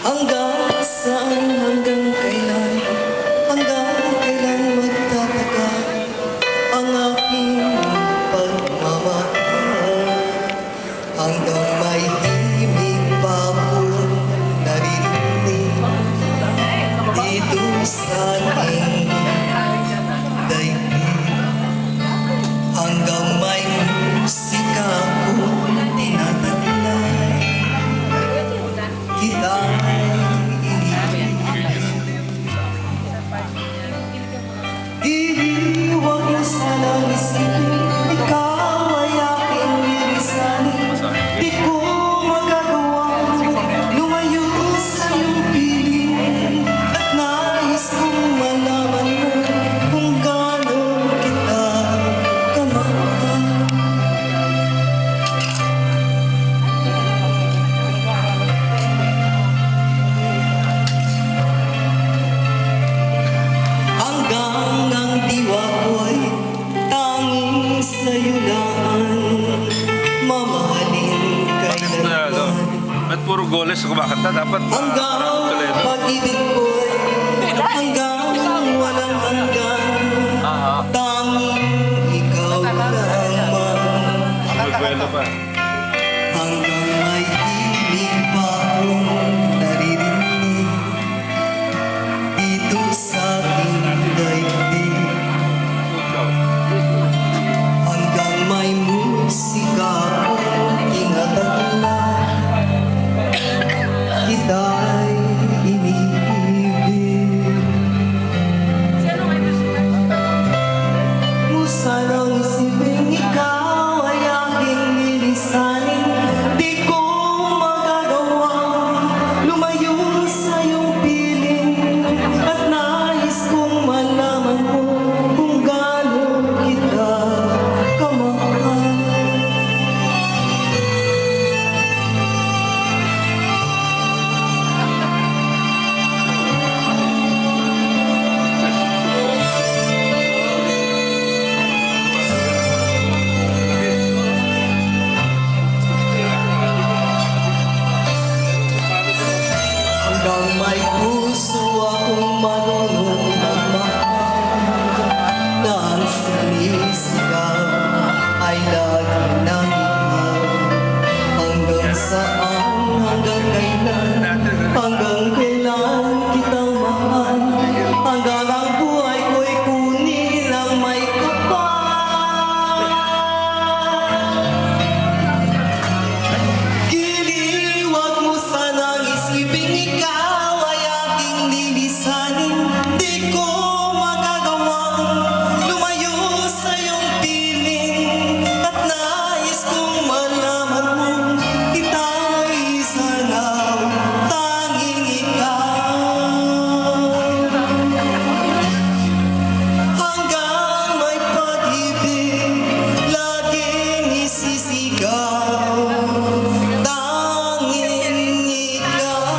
Hanggang saan, hanggang kailan magtatagal ang aking pagmamahal? Hanggang may himig pa akong naririnig dito sa aking daigdig. Hanggang may musika akong tinataglay, kita'y iniiwag mo sanang isipin, ikaw ay aking lilisanin. Di ko magagawa lumayo sa iyong piling, at nais kong malaman mo kung gaano kita kamahal. Hanggang ang diwa ko'y tanging sa'yo lang, mamahalin kailanman. Ba't puro goles sa kumakanta? Dapat Hanggang Toledo. pag-ibig ko'y hanggang walang hanggan, tanging ikaw lamang. Magkwelo pa. Hanggang may himig pa akong naririnig dito sa aking daigdig. Hanggang may musika akong tinataglay, kita'y iniibig. Musanang isipin, ikaw ay aking lilisanin. Di ko magagawang lumayo sa iyong piling, at nais kong malaman mo kung gaano kita kamahal. Hanggang may puso akong marunong magmahal, na ang sumisigaw ay lagi nang ikaw. Hanggang saan, hanggang kailan kitang mahal? Hanggang ang buhay ko'y kunin ang may kapal. Giliwag mo sanang isipin, ikaw ay aking lilisanin. Di ko magagawang lumayo sa iyong piling, at nais kong malaman mo kita'y sanaw, tanging ikaw. Hanggang may pag-ibig laging isisigaw, tanging ikaw.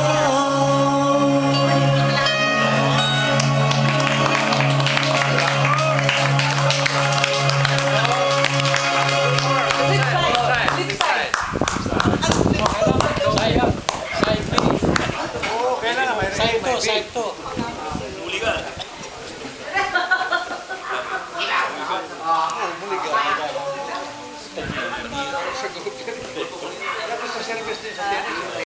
Side to. Muli ka. Muli ka.